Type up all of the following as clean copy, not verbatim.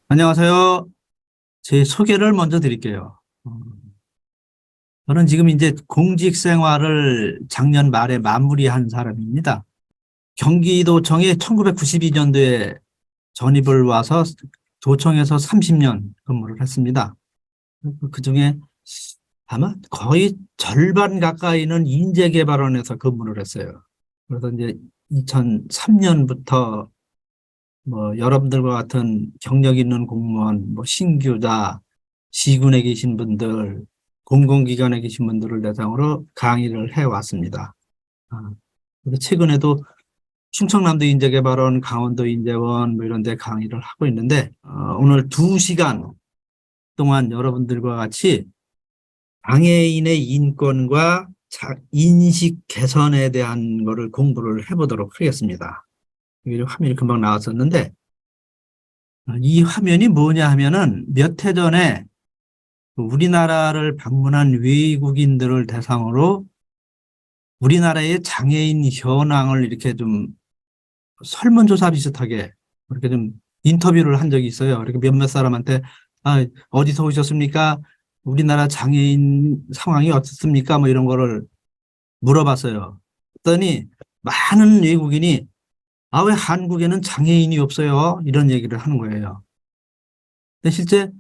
안녕하세요. 제 소개를 먼저 드릴게요. 저는 지금 이제 공직 생활을 작년 말에 마무리한 사람입니다. 경기도청에 1992년도에 전입을 와서 도청에서 30년 근무를 했습니다. 그중에 아마 거의 절반 가까이는 인재개발원에서 근무를 했어요. 그래서 이제 2003년부터 뭐 여러분들과 같은 경력 있는 공무원, 뭐 신규자, 시군에 계신 분들, 공공기관에 계신 분들을 대상으로 강의를 해왔습니다. 그래서 최근에도 충청남도 인재개발원, 강원도 인재원 뭐 이런 데 강의를 하고 있는데 오늘 2시간 동안 여러분들과 같이 장애인의 인권과 인식 개선에 대한 거를 공부를 해보도록 하겠습니다. 이게 화면이 금방 나왔었는데 이 화면이 뭐냐 하면은 몇 해 전에 우리나라를 방문한 외국인들을 대상으로 우리나라의 장애인 현황을 이렇게 좀 설문조사 비슷하게 이렇게 좀 인터뷰를 한 적이 있어요. 이렇게 몇몇 사람한테 어디서 오셨습니까? 우리나라 장애인 상황이 어떻습니까? 뭐 이런 거를 물어봤어요. 그랬더니 많은 외국인이 왜 한국에는 장애인이 없어요? 이런 얘기를 하는 거예요. 근데 실제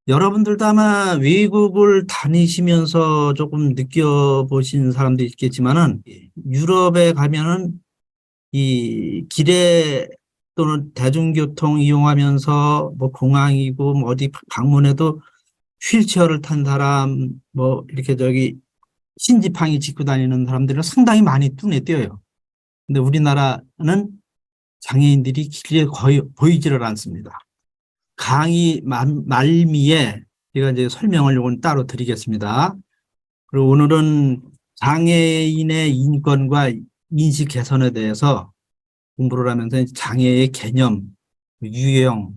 여러분들도 아마 외국을 다니시면서 조금 느껴보신 사람도 있겠지만은 유럽에 가면은 이 길에 또는 대중교통 이용하면서 뭐 공항이고 뭐 어디 방문해도 휠체어를 탄 사람 뭐 이렇게 저기 신지팡이 짚고 다니는 사람들이 상당히 많이 눈에 띄어요. 근데 우리나라는 장애인들이 길에 거의 보이지를 않습니다. 강의 말미에 제가 이제 설명을 요건 따로 드리겠습니다. 그리고 오늘은 장애인의 인권과 인식 개선에 대해서 공부를 하면서 장애의 개념, 유형,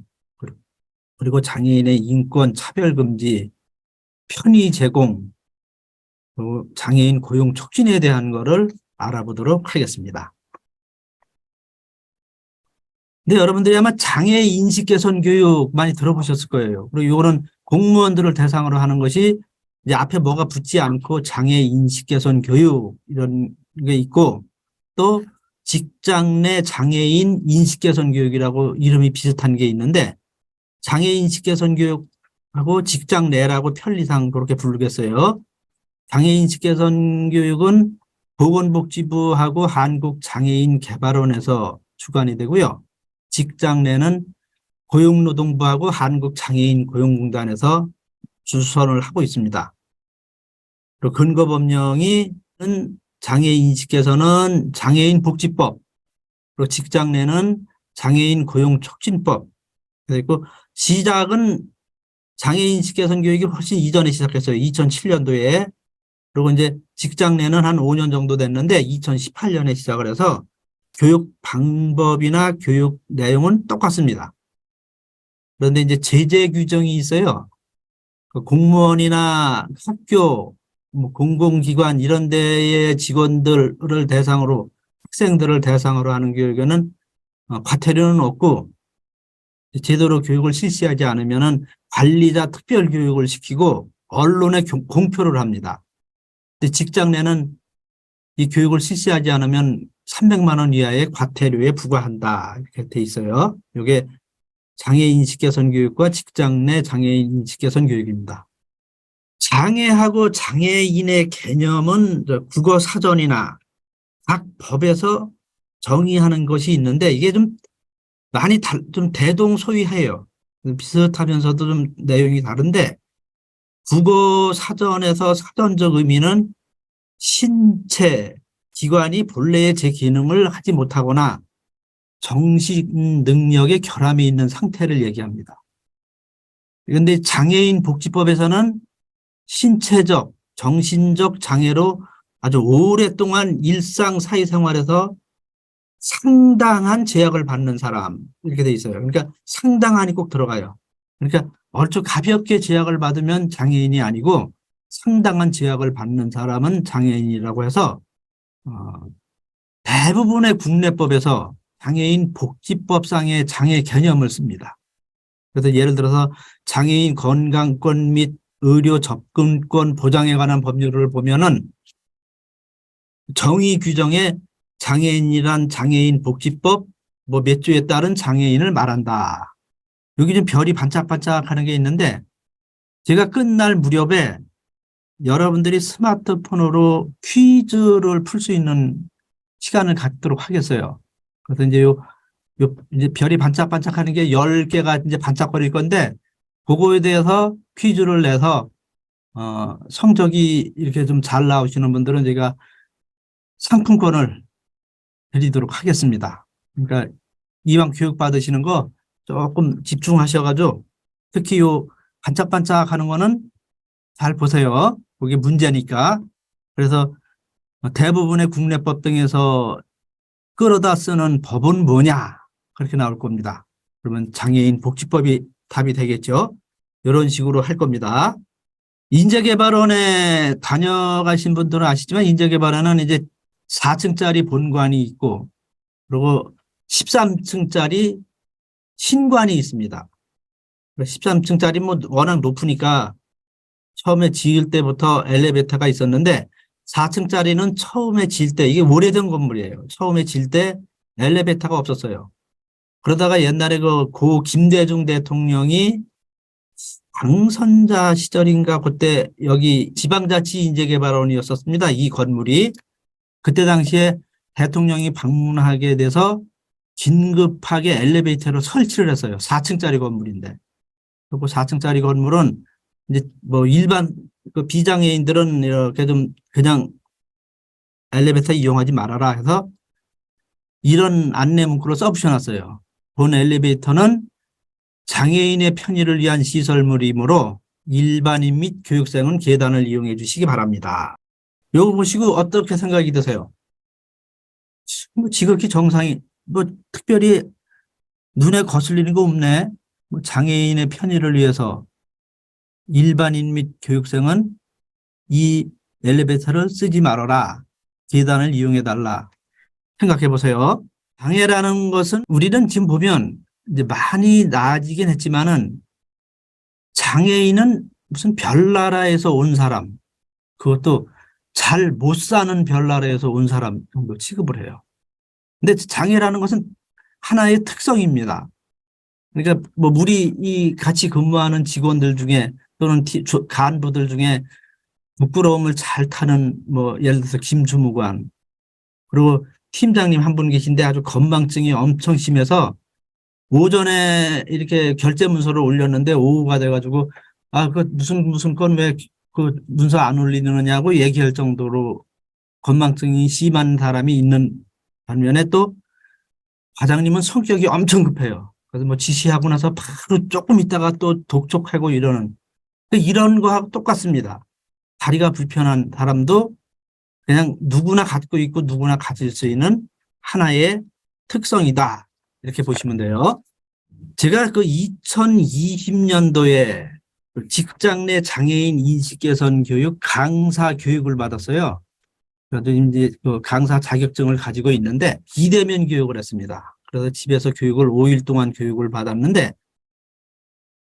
그리고 장애인의 인권 차별금지, 편의 제공, 그리고 장애인 고용 촉진에 대한 거를 알아보도록 하겠습니다. 근데 여러분들이 아마 장애 인식 개선 교육 많이 들어보셨을 거예요. 그리고 이거는 공무원들을 대상으로 하는 것이 이제 앞에 뭐가 붙지 않고 장애 인식 개선 교육 이런 게 있고 또 직장 내 장애인 인식 개선 교육이라고 이름이 비슷한 게 있는데 장애 인식 개선 교육하고 직장 내라고 편리상 그렇게 부르겠어요. 장애 인식 개선 교육은 보건복지부하고 한국장애인개발원에서 주관이 되고요. 직장 내는 고용노동부하고 한국장애인 고용공단에서 주선을 하고 있습니다. 그리고 근거법령이 장애인식께서는 장애인복지법, 그리고 직장 내는 장애인 고용촉진법. 그리고 시작은 장애인식 개선 교육이 훨씬 이전에 시작했어요. 2007년도에. 그리고 이제 직장 내는 한 5년 정도 됐는데 2018년에 시작을 해서 교육 방법이나 교육 내용은 똑같습니다. 그런데 이제 제재 규정이 있어요. 그 공무원이나 학교, 뭐 공공기관 이런 데의 직원들을 대상으로 학생들을 대상으로 하는 교육에는 과태료는 없고 제대로 교육을 실시하지 않으면은 관리자 특별 교육을 시키고 언론에 공표를 합니다. 근데 직장 내는 이 교육을 실시하지 않으면 300만 원 이하의 과태료에 부과한다 이렇게 돼 있어요. 이게 장애인식 개선 교육과 직장 내 장애인 인식 개선 교육입니다. 장애하고 장애인의 개념은 국어 사전이나 각 법에서 정의하는 것이 있는데 이게 좀 많이 좀 대동소이해요. 비슷하면서도 좀 내용이 다른데 국어 사전에서 사전적 의미는 신체, 기관이 본래의 제 기능을 하지 못하거나 정신 능력에 결함이 있는 상태를 얘기합니다. 그런데 장애인 복지법에서는 신체적, 정신적 장애로 아주 오랫동안 일상 사회생활에서 상당한 제약을 받는 사람 이렇게 돼 있어요. 그러니까 상당한이 꼭 들어가요. 그러니까 얼추 가볍게 제약을 받으면 장애인이 아니고 상당한 제약을 받는 사람은 장애인이라고 해서 대부분의 국내법에서 장애인 복지법상의 장애 개념을 씁니다. 그래서 예를 들어서 장애인 건강권 및 의료 접근권 보장에 관한 법률을 보면은 정의 규정에 장애인이란 장애인 복지법 뭐 몇 조에 따른 장애인을 말한다. 여기 좀 별이 반짝반짝하는 게 있는데 제가 끝날 무렵에 여러분들이 스마트폰으로 퀴즈를 풀 수 있는 시간을 갖도록 하겠어요. 그래서 이제 이제 별이 반짝반짝하는 게 10개가 이제 반짝거릴 건데 그거에 대해서 퀴즈를 내서 성적이 이렇게 좀 잘 나오시는 분들은 제가 상품권을 드리도록 하겠습니다. 그러니까 이왕 교육 받으시는 거 조금 집중하셔가지고 특히 요 반짝반짝하는 거는 잘 보세요. 그게 문제니까. 그래서 대부분의 국내법 등에서 끌어다 쓰는 법은 뭐냐 그렇게 나올 겁니다. 그러면 장애인 복지법이 답이 되겠죠. 이런 식으로 할 겁니다. 인재개발원에 다녀가신 분들은 아시지만 인재개발원은 이제 4층짜리 본관이 있고 그리고 13층짜리 신관이 있습니다. 13층짜리 뭐 워낙 높으니까 처음에 지을 때부터 엘리베이터가 있었는데 4층짜리는 처음에 질 때 이게 오래된 건물이에요. 처음에 질 때 엘리베이터가 없었어요. 그러다가 옛날에 그 고 김대중 대통령이 당선자 시절인가 그때 여기 지방자치인재개발원이었었습니다. 이 건물이. 그때 당시에 대통령이 방문하게 돼서 긴급하게 엘리베이터를 설치를 했어요. 4층짜리 건물인데. 그리고 4층짜리 건물은 이제 뭐 일반 그 비장애인들은 이렇게 좀 그냥 엘리베이터 이용하지 말아라 해서 이런 안내 문구를 써붙여놨어요. 본 엘리베이터는 장애인의 편의를 위한 시설물이므로 일반인 및 교육생은 계단을 이용해 주시기 바랍니다. 이거 보시고 어떻게 생각이 드세요? 뭐 지극히 정상이 뭐 특별히 눈에 거슬리는 거 없네. 뭐 장애인의 편의를 위해서 일반인 및 교육생은 이 엘리베이터를 쓰지 말아라. 계단을 이용해 달라. 생각해 보세요. 장애라는 것은 우리는 지금 보면 이제 많이 나아지긴 했지만은 장애인은 무슨 별나라에서 온 사람, 그것도 잘 못 사는 별나라에서 온 사람 정도 취급을 해요. 근데 장애라는 것은 하나의 특성입니다. 그러니까 뭐 우리 이 같이 근무하는 직원들 중에 또는 간부들 중에 부끄러움을 잘 타는 뭐 예를 들어서 김주무관 그리고 팀장님 한 분 계신데 아주 건망증이 엄청 심해서 오전에 이렇게 결제 문서를 올렸는데 오후가 돼가지고 그 무슨 건 왜 그 문서 안 올리느냐고 얘기할 정도로 건망증이 심한 사람이 있는 반면에 또 과장님은 성격이 엄청 급해요. 그래서 뭐 지시하고 나서 바로 조금 있다가 또 독촉하고 이런 거하고 똑같습니다. 다리가 불편한 사람도 그냥 누구나 갖고 있고 누구나 가질 수 있는 하나의 특성이다. 이렇게 보시면 돼요. 제가 그 2020년도에 직장 내 장애인 인식 개선 교육 강사 교육을 받았어요. 그래도 이제 그 강사 자격증을 가지고 있는데 비대면 교육을 했습니다. 그래서 집에서 교육을 5일 동안 교육을 받았는데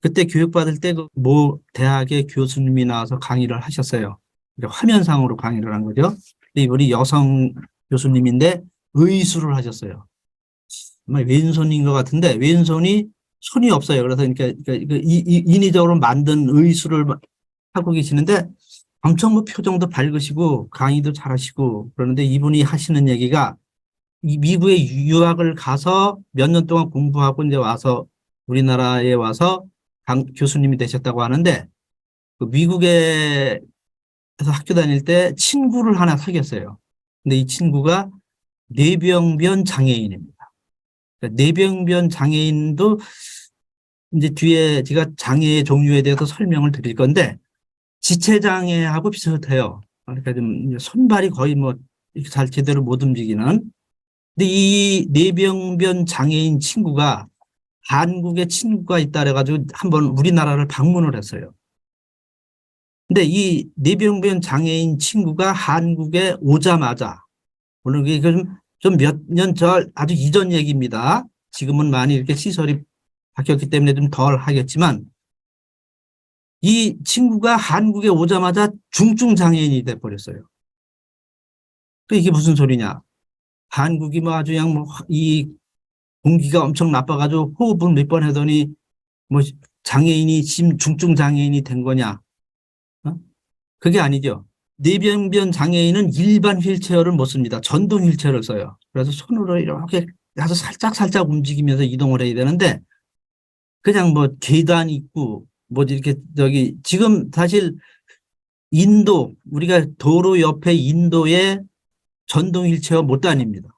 그때 교육받을 때 그 모 대학의 교수님이 나와서 강의를 하셨어요. 화면상으로 강의를 한 거죠. 우리 여성 교수님인데 의수를 하셨어요. 정말 왼손인 것 같은데 왼손이 손이 없어요. 그래서 그러니까 인위적으로 만든 의수를 하고 계시는데 엄청 뭐 표정도 밝으시고 강의도 잘하시고 그러는데 이분이 하시는 얘기가 이 미국에 유학을 가서 몇 년 동안 공부하고 이제 와서 우리나라에 와서 교수님이 되셨다고 하는데 그 미국에서 학교 다닐 때 친구를 하나 사귀었어요. 근데 이 친구가 뇌병변 장애인입니다. 그러니까 뇌병변 장애인도 이제 뒤에 제가 장애의 종류에 대해서 설명을 드릴 건데 지체장애하고 비슷해요. 그러니까 좀 손발이 거의 뭐 잘 제대로 못 움직이는. 근데 이 뇌병변 장애인 친구가 한국에 친구가 있다 그래가지고 한번 우리나라를 방문을 했어요. 근데 이 뇌병변 장애인 친구가 한국에 오자마자 물론 이게 좀 몇 년 전 아주 이전 얘기입니다. 지금은 많이 이렇게 시설이 바뀌었기 때문에 좀 덜 하겠지만 이 친구가 한국에 오자마자 중증 장애인이 돼버렸어요. 그 이게 무슨 소리냐? 한국이 뭐 아주 그냥 뭐 이 공기가 엄청 나빠가지고 호흡을 몇 번 하더니 뭐 장애인이 중증 장애인이 된 거냐? 어? 그게 아니죠. 뇌병변 장애인은 일반 휠체어를 못 씁니다. 전동 휠체어를 써요. 그래서 손으로 이렇게 가서 살짝 움직이면서 이동을 해야 되는데 그냥 뭐 계단 있고 뭐 이렇게 저기 지금 사실 인도 우리가 도로 옆에 인도에 전동 휠체어 못 다닙니다.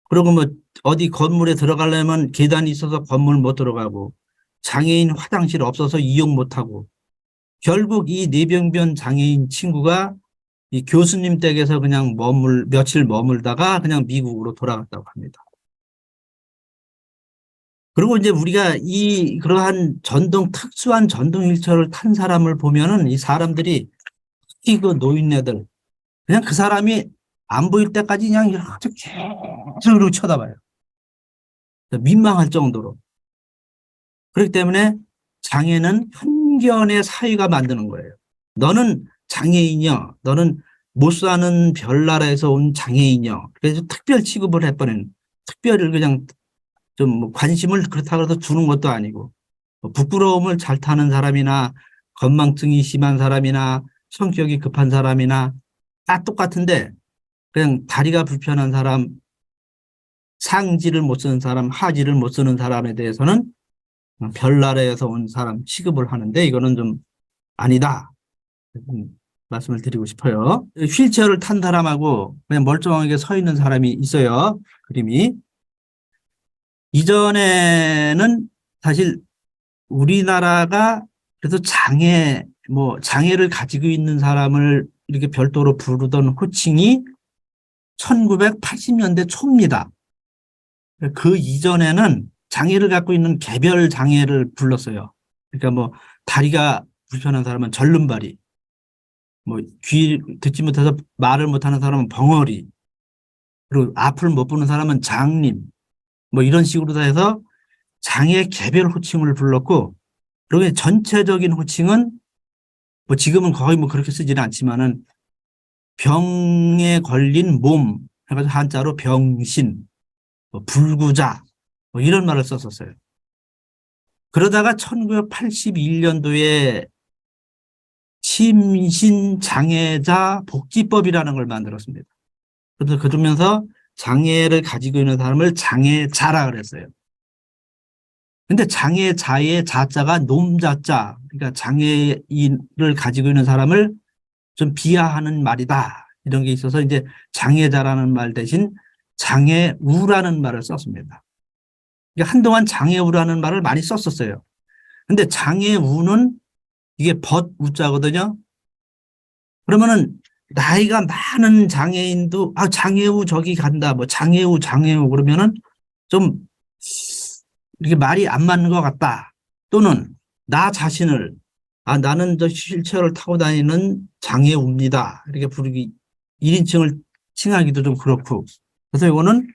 그리고 뭐 어디 건물에 들어가려면 계단이 있어서 건물 못 들어가고 장애인 화장실 없어서 이용 못하고 결국 이 뇌병변 장애인 친구가 이 교수님 댁에서 그냥 며칠 머물다가 그냥 미국으로 돌아갔다고 합니다. 그리고 이제 우리가 그러한 특수한 전동 휠체어를 탄 사람을 보면은 이 사람들이 특히 그 노인네들 그냥 그 사람이 안 보일 때까지 그냥 이렇게 계속 쳐다봐요. 민망할 정도로. 그렇기 때문에 장애는 편견의 사회가 만드는 거예요. 너는 장애인이야. 너는 못 사는 별나라에서 온 장애인이야. 그래서 특별 취급을 해버리는 특별히 그냥 좀 관심을 그렇다고 해서 주는 것도 아니고 부끄러움을 잘 타는 사람이나 건망증이 심한 사람이나 성격이 급한 사람이나 다 똑같은데 그냥 다리가 불편한 사람, 상지를 못 쓰는 사람, 하지를 못 쓰는 사람에 대해서는 별나라에서 온 사람 취급을 하는데 이거는 좀 아니다. 말씀을 드리고 싶어요. 휠체어를 탄 사람하고 그냥 멀쩡하게 서 있는 사람이 있어요. 그림이. 이전에는 사실 우리나라가 그래서 장애를 가지고 있는 사람을 이렇게 별도로 부르던 호칭이 1980년대 초입니다. 그 이전에는 장애를 갖고 있는 개별 장애를 불렀어요. 그러니까 뭐 다리가 불편한 사람은 절름발이, 뭐 귀 듣지 못해서 말을 못하는 사람은 벙어리, 그리고 앞을 못 보는 사람은 장님, 뭐 이런 식으로 다 해서 장애 개별 호칭을 불렀고, 그리고 전체적인 호칭은 뭐 지금은 거의 뭐 그렇게 쓰지는 않지만은 병에 걸린 몸 해가지고 한자로 병신, 뭐 불구자 뭐 이런 말을 썼었어요. 그러다가 1981년도에 심신장애자 복지법이라는 걸 만들었습니다. 그래서 그러면서 장애를 가지고 있는 사람을 장애자라 그랬어요. 근데 장애자의 자자가 놈자자, 그러니까 장애인을 가지고 있는 사람을 좀 비하하는 말이다. 이런 게 있어서 이제 장애자라는 말 대신 장애우라는 말을 썼습니다. 그러니까 한동안 장애우라는 말을 많이 썼었어요. 근데 장애우는 이게 벗우자거든요. 그러면은 나이가 많은 장애인도 장애우 저기 간다. 뭐 장애우 그러면은 좀 이렇게 말이 안 맞는 것 같다. 또는 나 자신을 나는 저 휠체어를 타고 다니는 장애우입니다. 이렇게 부르기 1인칭을 칭하기도 좀 그렇고. 그래서 이거는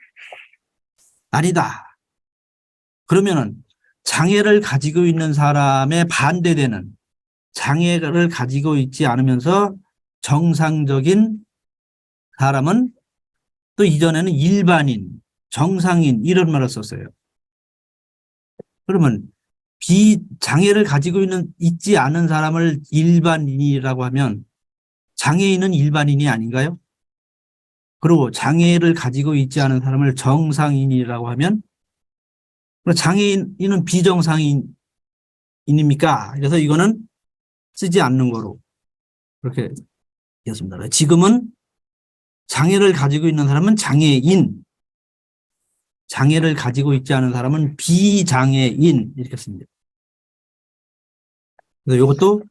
아니다. 그러면은 장애를 가지고 있는 사람에 반대되는 장애를 가지고 있지 않으면서 정상적인 사람은 또 이전에는 일반인, 정상인 이런 말을 썼어요. 그러면 장애를 가지고 있지 않은 사람을 일반인이라고 하면 장애인은 일반인이 아닌가요? 그리고 장애를 가지고 있지 않은 사람을 정상인이라고 하면 장애인은 비정상인입니까? 그래서 이거는 쓰지 않는 거로 그렇게 되었습니다. 지금은 장애를 가지고 있는 사람은 장애인, 장애를 가지고 있지 않은 사람은 비장애인 이렇게 씁니다. 그래서 이것도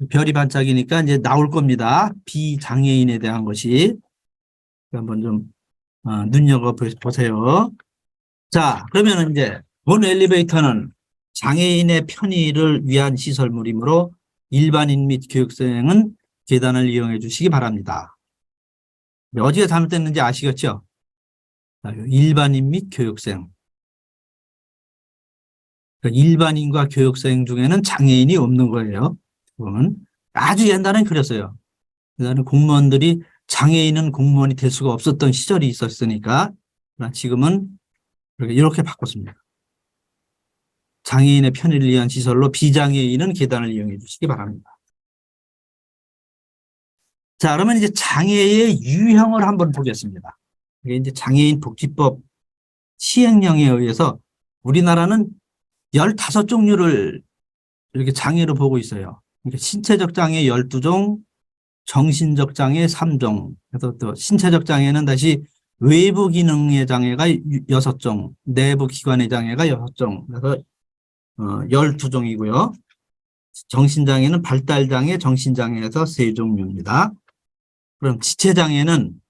별이 반짝이니까 이제 나올 겁니다. 비장애인에 대한 것이. 한번 좀 눈여겨보세요. 자, 그러면 이제 본 엘리베이터는 장애인의 편의를 위한 시설물이므로 일반인 및 교육생은 계단을 이용해 주시기 바랍니다. 어디가 잘못됐는지 아시겠죠? 일반인 및 교육생. 그러니까 일반인과 교육생 중에는 장애인이 없는 거예요. 그건 아주 옛날엔 그랬어요. 옛날에 공무원들이 장애인은 공무원이 될 수가 없었던 시절이 있었으니까 지금은 이렇게 바꿨습니다. 장애인의 편의를 위한 시설로 비장애인은 계단을 이용해 주시기 바랍니다. 자, 그러면 이제 장애의 유형을 한번 보겠습니다. 이게 이제 장애인 복지법 시행령에 의해서 우리나라는 15종류를 이렇게 장애로 보고 있어요. 그러니까 신체적 장애 12종, 정신적 장애 3종, 그래서 또 신체적 장애는 다시 외부 기능의 장애가 6종, 내부 기관의 장애가 6종, 그래서 12종이고요. 정신장애는 발달장애, 정신장애에서 3종류입니다. 그럼 지체장애는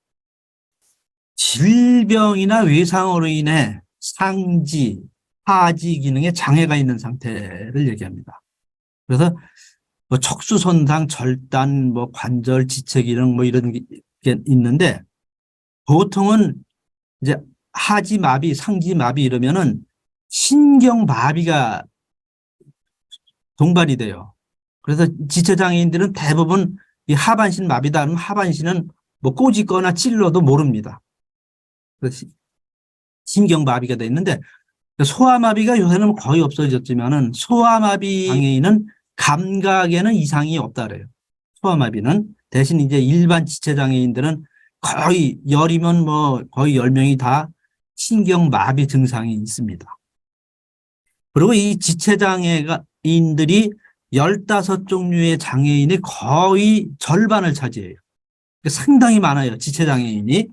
질병이나 외상으로 인해 상지, 하지 기능에 장애가 있는 상태를 얘기합니다. 그래서 뭐 척수 손상, 절단, 뭐 관절 지체 기능 뭐 이런 게 있는데 보통은 이제 하지 마비, 상지 마비 이러면은 신경 마비가 동반이 돼요. 그래서 지체 장애인들은 대부분 이 하반신 마비다 하면 하반신은 뭐 꼬집거나 찔러도 모릅니다. 그래서 신경마비가 돼 있는데 소아마비가 요새는 거의 없어졌지만은 소아마비 장애인은 감각에는 이상이 없다 그래요. 소아마비는 대신 이제 일반 지체 장애인들은 거의 열이면 뭐 거의 10명이 다 신경마비 증상이 있습니다. 그리고 이 지체 장애인들이 15종류의 장애인의 거의 절반을 차지해요. 상당히 많아요. 지체 장애인이.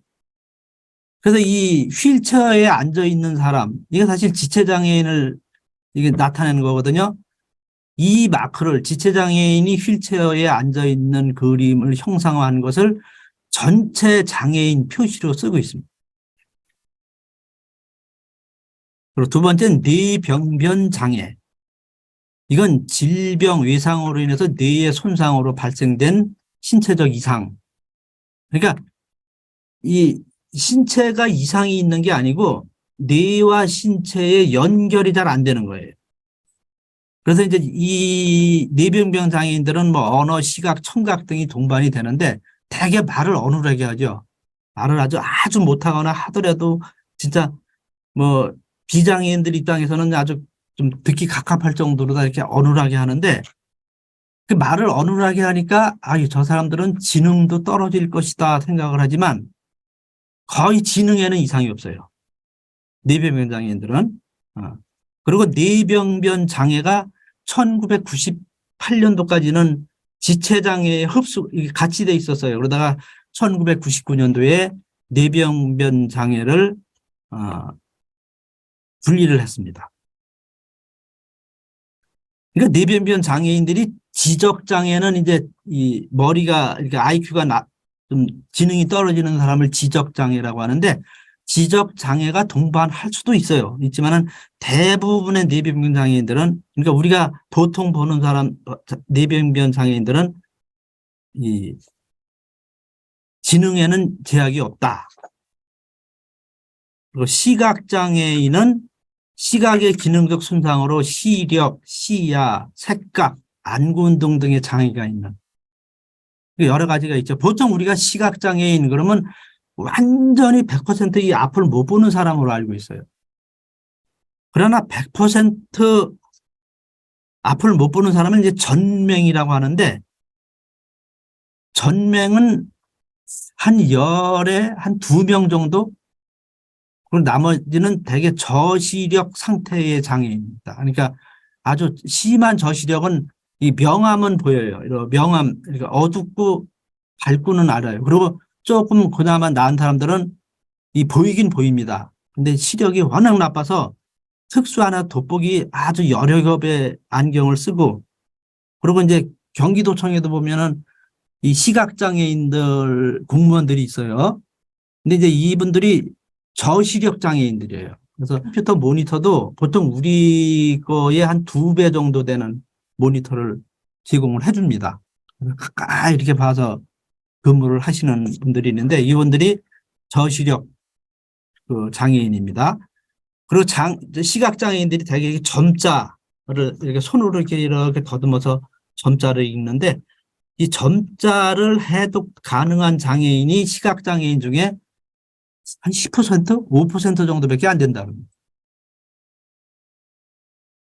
그래서 이 휠체어에 앉아 있는 사람, 이게 사실 지체장애인을 이게 나타내는 거거든요. 이 마크를 지체장애인이 휠체어에 앉아 있는 그림을 형상화한 것을 전체 장애인 표시로 쓰고 있습니다. 그리고 두 번째는 뇌병변 장애. 이건 질병, 외상으로 인해서 뇌의 손상으로 발생된 신체적 이상. 그러니까 이 신체가 이상이 있는 게 아니고 뇌와 신체의 연결이 잘 안 되는 거예요. 그래서 이제 이 뇌병변 장애인들은 뭐 언어, 시각, 청각 등이 동반이 되는데 대개 말을 어눌하게 하죠. 말을 아주 못하거나 하더라도 진짜 뭐 비장애인들 입장에서는 아주 좀 듣기 갑갑할 정도로 다 이렇게 어눌하게 하는데 그 말을 어눌하게 하니까 저 사람들은 지능도 떨어질 것이다 생각을 하지만 거의 지능에는 이상이 없어요. 뇌병변 장애인들은. 그리고 뇌병변 장애가 1998년도까지는 지체장애에 같이 돼 있었어요. 그러다가 1999년도에 뇌병변 장애를 분리를 했습니다. 그러니까 뇌병변 장애인들이 지적 장애는 이제 이 머리가 이렇게 IQ가 좀 지능이 떨어지는 사람을 지적 장애라고 하는데 지적 장애가 동반할 수도 있어요. 있지만은 대부분의 뇌병변 장애인들은 그러니까 우리가 보통 보는 사람 뇌병변 장애인들은 이 지능에는 제약이 없다. 그리고 시각 장애인은 시각의 기능적 손상으로 시력, 시야, 색각, 안구 운동 등의 장애가 있는 여러 가지가 있죠. 보통 우리가 시각 장애인 그러면 완전히 100% 이 앞을 못 보는 사람으로 알고 있어요. 그러나 100% 앞을 못 보는 사람은 이제 전맹이라고 하는데 전맹은 한 열에 한 2명 정도 그리고 나머지는 대개 저시력 상태의 장애입니다. 그러니까 아주 심한 저시력은 이 명암은 보여요. 이런 명암, 그러니까 어둡고 밝고는 알아요. 그리고 조금 그나마 나은 사람들은 이 보이긴 보입니다. 근데 시력이 워낙 나빠서 특수한 돋보기 아주 여러 겹의 안경을 쓰고 그리고 이제 경기도청에도 보면은 이 시각장애인들 공무원들이 있어요. 근데 이제 이분들이 저시력 장애인들이에요. 그래서 컴퓨터 모니터도 보통 우리 거의 한 2배 정도 되는 모니터를 제공을 해줍니다. 가까이 이렇게 봐서 근무를 하시는 분들이 있는데 이분들이 저시력 장애인입니다. 그리고 시각장애인들이 대개 점자를 이렇게 손으로 이렇게 더듬어서 점자를 읽는데 이 점자를 해독 가능한 장애인이 시각장애인 중에 한 10%, 5% 정도밖에 안 된다는 거예요.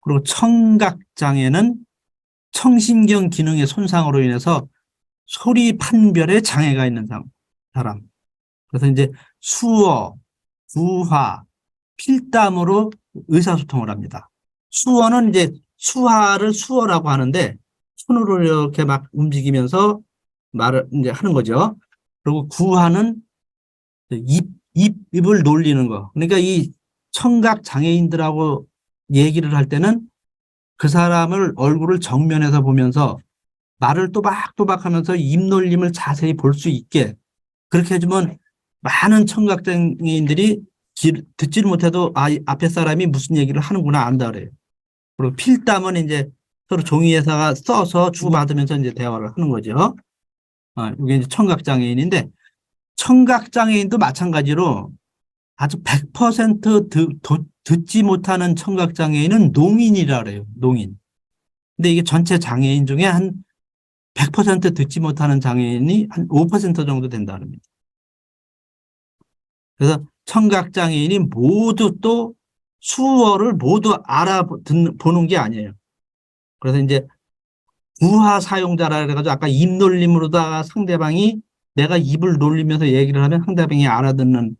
그리고 청각장애는 청신경 기능의 손상으로 인해서 소리 판별에 장애가 있는 사람. 그래서 이제 수어, 구화, 필담으로 의사소통을 합니다. 수어는 이제 수화를 수어라고 하는데 손으로 이렇게 막 움직이면서 말을 이제 하는 거죠. 그리고 구화는 입을 놀리는 거. 그러니까 이 청각 장애인들하고 얘기를 할 때는 그 사람을 얼굴을 정면에서 보면서 말을 또박또박 하면서 입놀림을 자세히 볼 수 있게 그렇게 해주면 많은 청각장애인들이 듣지를 못해도 앞에 사람이 무슨 얘기를 하는구나 안다 그래요. 그리고 필담은 이제 서로 종이에다가 써서 주고받으면서 이제 대화를 하는 거죠. 이게 이제 청각장애인인데 청각장애인도 마찬가지로 아주 100% 듣지 못하는 청각장애인은 농인이라 그래요. 농인. 근데 이게 전체 장애인 중에 한 100% 듣지 못하는 장애인이 한 5% 정도 된다는 겁니다. 그래서 청각장애인이 모두 또 수어를 모두 보는 게 아니에요. 그래서 이제 구화 사용자라 그래가지고 아까 입놀림으로다가 상대방이 내가 입을 놀리면서 얘기를 하면 상대방이 알아듣는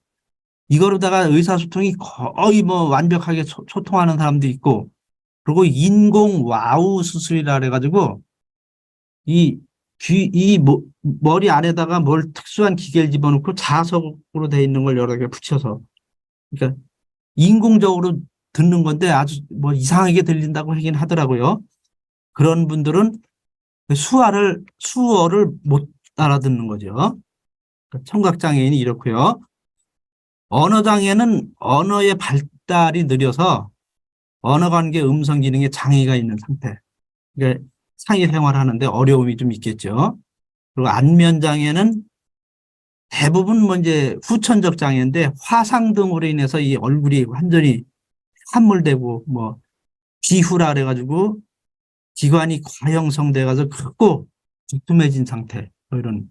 이거로다가 의사소통이 거의 뭐 완벽하게 소통하는 사람도 있고 그리고 인공 와우 수술이라 그래가지고 머리 안에다가 뭘 특수한 기계를 집어넣고 자석으로 돼 있는 걸 여러 개 붙여서 그러니까 인공적으로 듣는 건데 아주 뭐 이상하게 들린다고 하긴 하더라고요. 그런 분들은 수어를 못 알아듣는 거죠. 청각장애인이 이렇고요. 언어장애는 언어의 발달이 느려서 언어관계 음성 기능에 장애가 있는 상태. 그러니까 사회생활하는데 어려움이 좀 있겠죠. 그리고 안면장애는 대부분 뭐 이제 후천적 장애인데 화상 등으로 인해서 이 얼굴이 완전히 함몰되고 뭐 비후라 그래가지고 기관이 과형성돼가지고 크고 두툼해진 상태 뭐 이런.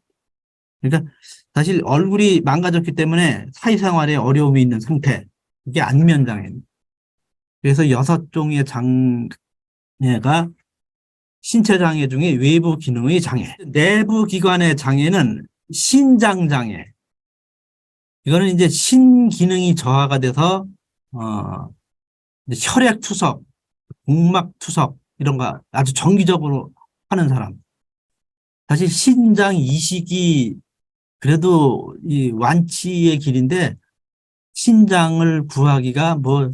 그러니까 사실 얼굴이 망가졌기 때문에 사회생활에 어려움이 있는 상태. 이게 안면장애입니다. 그래서 6종의 장애가 신체 장애 중에 외부 기능의 장애. 내부 기관의 장애는 신장 장애. 이거는 이제 신기능이 저하가 돼서 혈액 투석, 복막 투석 이런 거 아주 정기적으로 하는 사람. 사실 신장 이식이 그래도 이 완치의 길인데 신장을 구하기가 뭐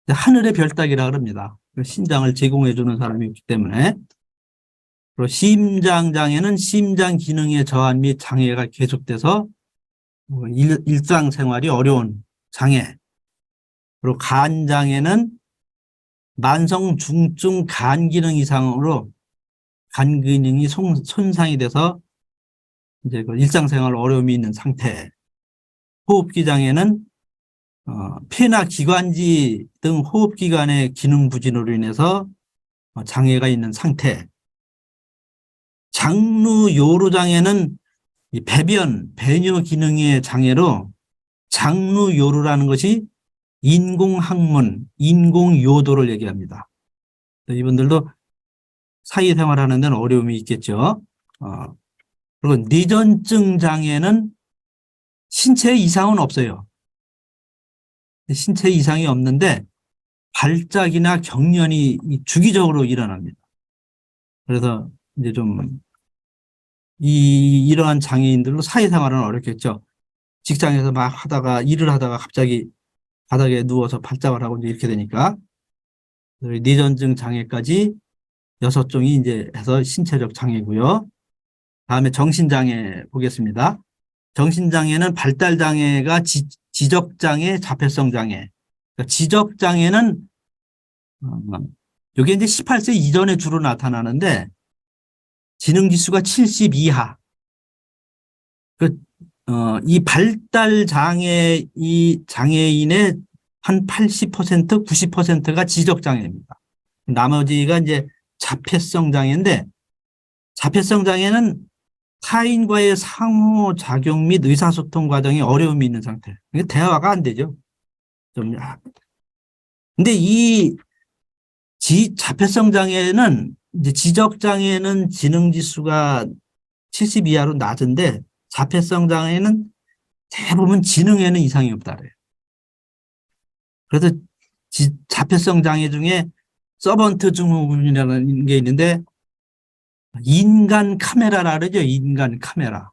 하늘의 별 따기라 그럽니다. 신장을 제공해 주는 사람이 없기 때문에. 그리고 심장장애는 심장 기능의 저하 및 장애가 계속돼서 일상생활이 어려운 장애. 그리고 간장애는 만성 중증 간 기능 이상으로 간 기능이 손상이 돼서 이제 그 일상생활 어려움이 있는 상태. 호흡기 장애는 폐나 기관지 등 호흡기관의 기능 부진으로 인해서 장애가 있는 상태. 장루요로 장애는 이 배뇨 기능의 장애로 장루요로라는 것이 인공항문, 인공요도를 얘기합니다. 이분들도 사회생활하는 데는 어려움이 있겠죠. 그리고 뇌전증 장애는 신체 이상은 없어요. 신체 이상이 없는데 발작이나 경련이 주기적으로 일어납니다. 그래서 이제 좀 이러한 장애인들로 사회생활은 어렵겠죠. 직장에서 막 일을 하다가 갑자기 바닥에 누워서 발작을 하고 이렇게 되니까 뇌전증 장애까지 6종이 이제 해서 신체적 장애고요. 다음에 정신장애 보겠습니다. 정신장애는 발달장애가 지적장애, 자폐성 장애. 그러니까 지적장애는 이게 이제 18세 이전에 주로 나타나는데 지능지수가 70 이하. 이 발달장애, 이 장애인의 한 80%, 90%가 지적장애입니다. 나머지가 이제 자폐성 장애인데, 자폐성 장애는 타인과의 상호작용 및 의사소통 과정에 어려움이 있는 상태. 이게 대화가 안 되죠. 좀. 근데 이 자폐성 장애는, 이제 지적 장애는 지능 지수가 70 이하로 낮은데, 자폐성 장애는 대부분 지능에는 이상이 없다 그래요. 그래서 자폐성 장애 중에 서번트 증후군이라는 게 있는데, 인간 카메라라 그러죠. 인간 카메라.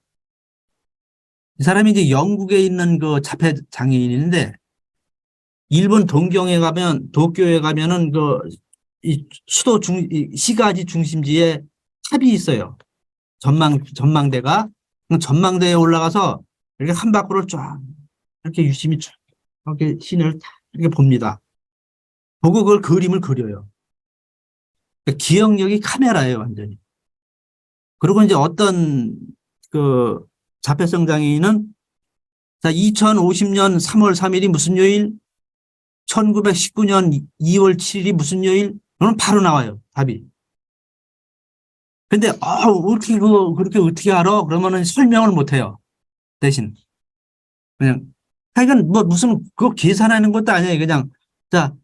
이 사람이 이제 영국에 있는 그 자폐 장애인인데, 일본 도쿄에 가면은 이 수도 시가지 중심지에 탑이 있어요. 전망대가. 전망대에 올라가서 이렇게 한 바퀴를 쫙 이렇게 유심히 쫙 이렇게 시내를 이렇게 봅니다. 보고 그걸 그림을 그려요. 그러니까 기억력이 카메라예요, 완전히. 그리고 이제 어떤 그 자폐성 장애인은, 자, 2050년 3월 3일이 무슨 요일, 1919년 2월 7일이 무슨 요일, 그러면 바로 나와요, 답이. 근데, 어떻게 그렇게 어떻게 알아? 그러면은 설명을 못 해요. 대신. 그냥. 하여간 무슨 그거 계산하는 것도 아니에요. 그냥, 자,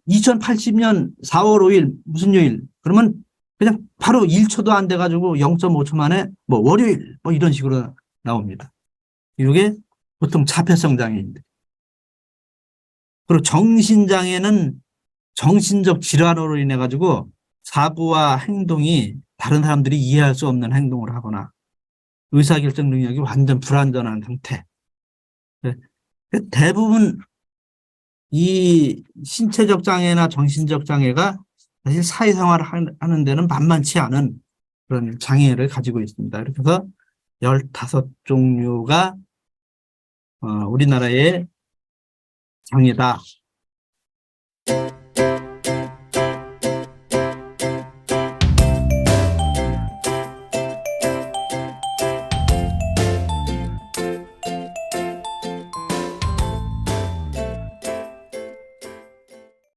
2080년 4월 5일 무슨 요일, 그러면 그냥 바로 1초도 안 돼가지고 0.5초 만에 월요일 이런 식으로 나옵니다. 이게 보통 자폐성 장애인데. 그리고 정신장애는 정신적 질환으로 인해 가지고 사고와 행동이 다른 사람들이 이해할 수 없는 행동을 하거나 의사결정 능력이 완전 불완전한 상태. 대부분 이 신체적 장애나 정신적 장애가 사실 사회생활을 하는 데는 만만치 않은 그런 장애를 가지고 있습니다. 그래서 15종류가 우리나라의 장애다.